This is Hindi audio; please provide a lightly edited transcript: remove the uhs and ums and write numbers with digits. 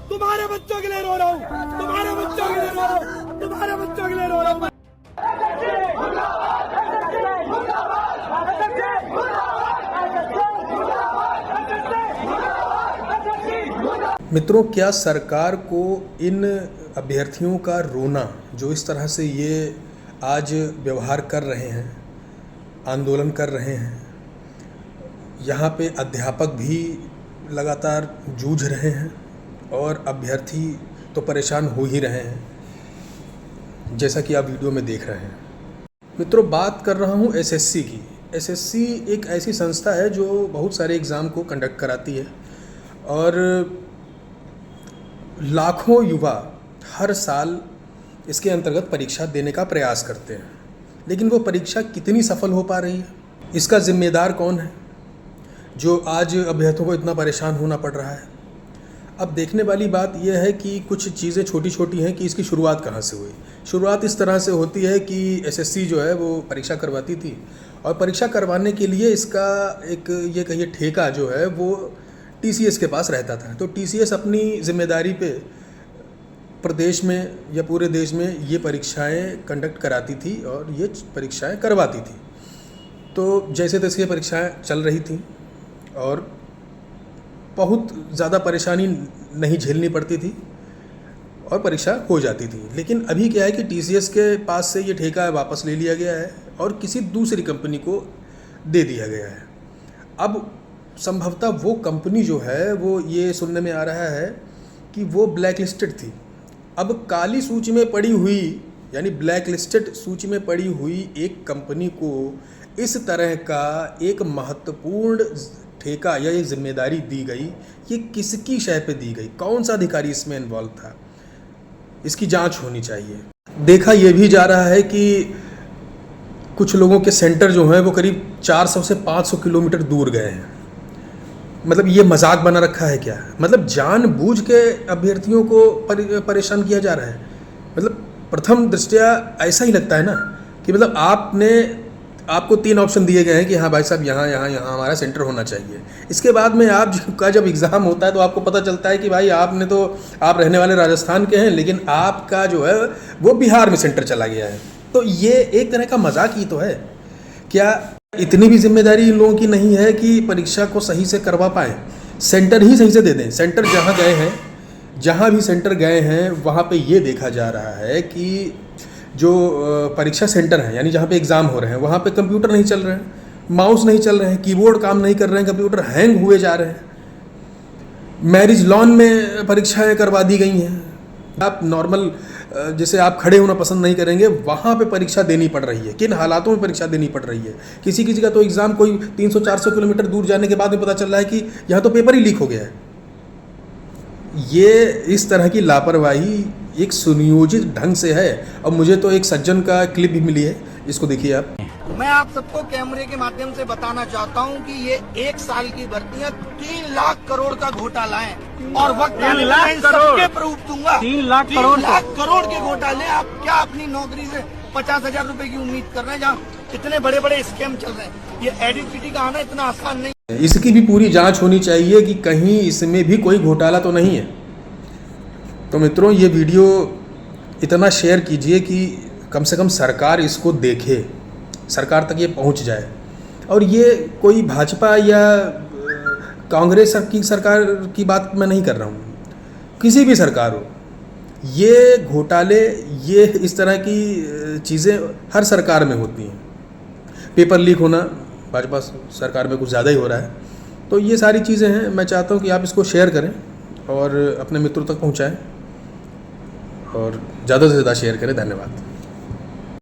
तुम्हारे बच्चों के लिए रो रहा हूँ, तुम्हारे बच्चों के लिए रो रहा हूँ, तुम्हारे बच्चों के लिए रो रहा हूँ। मित्रों, क्या सरकार को इन अभ्यर्थियों का रोना, जो इस तरह से ये आज व्यवहार कर रहे हैं, आंदोलन कर रहे हैं, यहाँ पे अध्यापक भी लगातार जूझ रहे हैं और अभ्यर्थी तो परेशान हो ही रहे हैं, जैसा कि आप वीडियो में देख रहे हैं। मित्रों, बात कर रहा हूँ एसएससी की। एसएससी एक ऐसी संस्था है जो बहुत सारे एग्ज़ाम को कंडक्ट कराती है और लाखों युवा हर साल इसके अंतर्गत परीक्षा देने का प्रयास करते हैं, लेकिन वो परीक्षा कितनी सफल हो पा रही है, इसका जिम्मेदार कौन है जो आज अभ्यर्थियों को इतना परेशान होना पड़ रहा है। अब देखने वाली बात यह है कि कुछ चीज़ें छोटी छोटी हैं कि इसकी शुरुआत कहाँ से हुई। शुरुआत इस तरह से होती है कि एसएससी जो है वो परीक्षा करवाती थी और परीक्षा करवाने के लिए इसका एक ये कहिए ठेका जो है वो टीसीएस के पास रहता था। तो टीसीएस अपनी जिम्मेदारी पे प्रदेश में या पूरे देश में ये परीक्षाएं कंडक्ट कराती थी और ये परीक्षाएं करवाती थी। तो जैसे तैसे ये परीक्षाएं चल रही थी और बहुत ज़्यादा परेशानी नहीं झेलनी पड़ती थी और परीक्षा हो जाती थी। लेकिन अभी क्या है कि टीसीएस के पास से ये ठेका वापस ले लिया गया है और किसी दूसरी कंपनी को दे दिया गया है। अब संभवतः वो कंपनी जो है वो, ये सुनने में आ रहा है कि वो ब्लैक लिस्टेड थी। अब काली सूची में पड़ी हुई, यानी ब्लैक लिस्टेड सूची में पड़ी हुई एक कंपनी को इस तरह का एक महत्वपूर्ण ठेका या ये जिम्मेदारी दी गई, ये किसकी शय पे दी गई, कौन सा अधिकारी इसमें इन्वॉल्व था, इसकी जांच होनी चाहिए। देखा ये भी जा रहा है कि कुछ लोगों के सेंटर जो हैं वो करीब 400 से 500 किलोमीटर दूर गए हैं। मतलब ये मजाक बना रखा है क्या? मतलब जानबूझ के अभ्यर्थियों को परेशान किया जा रहा है। मतलब प्रथम दृष्टया ऐसा ही लगता है ना कि मतलब आपको 3 ऑप्शन दिए गए हैं कि हाँ भाई साहब यहाँ यहाँ यहाँ हमारा सेंटर होना चाहिए। इसके बाद में आपका जब एग्ज़ाम होता है तो आपको पता चलता है कि भाई आप रहने वाले राजस्थान के हैं, लेकिन आपका जो है वो बिहार में सेंटर चला गया है। तो ये एक तरह का मजाक ही तो है। क्या इतनी भी जिम्मेदारी इन लोगों की नहीं है कि परीक्षा को सही से करवा पाएँ, सेंटर ही सही से दे दें। सेंटर जहाँ गए हैं, जहाँ भी सेंटर गए हैं वहाँ पे ये देखा जा रहा है कि जो परीक्षा सेंटर हैं, यानी जहाँ पे एग्ज़ाम हो रहे हैं, वहाँ पे कंप्यूटर नहीं चल रहे हैं, माउस नहीं चल रहे हैं, कीबोर्ड काम नहीं कर रहे हैं, कंप्यूटर हैंग हुए जा रहे हैं। मैरिज लॉन में परीक्षाएं करवा दी गई हैं। आप नॉर्मल जैसे आप खड़े होना पसंद नहीं करेंगे, वहाँ पे परीक्षा देनी पड़ रही है। किन हालातों में परीक्षा देनी पड़ रही है? किसी किसी का तो एग्ज़ाम कोई 300-400 किलोमीटर दूर जाने के बाद में पता चल रहा है कि यहाँ तो पेपर ही लीक हो गया है। ये इस तरह की लापरवाही एक सुनियोजित ढंग से है। और मुझे तो एक सज्जन का क्लिप भी मिली है, इसको देखिए आप। मैं आप सबको कैमरे के माध्यम से बताना चाहता हूं कि ये 1 साल की भर्तियां 3 लाख करोड़ का घोटाला है और वक्त आने पर मैं सबके प्रूफ दूंगा। 3 लाख करोड़ के घोटाले। आप क्या अपनी नौकरी से 50,000 रुपए की उम्मीद कर रहे हैं, जहाँ इतने बड़े बड़े स्कैम चल रहे हैं? ये एडिट चिट्ठी का आना इतना आसान नहीं। इसकी भी पूरी जांच होनी चाहिए कि कहीं इसमें भी कोई घोटाला तो नहीं है। तो मित्रों, ये वीडियो इतना शेयर कीजिए कि कम से कम सरकार इसको देखे, सरकार तक ये पहुंच जाए। और ये कोई भाजपा या कांग्रेस की सरकार की बात मैं नहीं कर रहा हूँ, किसी भी सरकार हो, ये घोटाले, ये इस तरह की चीज़ें हर सरकार में होती हैं। पेपर लीक होना भाजपा सरकार में कुछ ज़्यादा ही हो रहा है। तो ये सारी चीज़ें हैं। मैं चाहता हूँ कि आप इसको शेयर करें और अपने मित्रों तक पहुँचाएँ और ज़्यादा से ज़्यादा शेयर करें। धन्यवाद।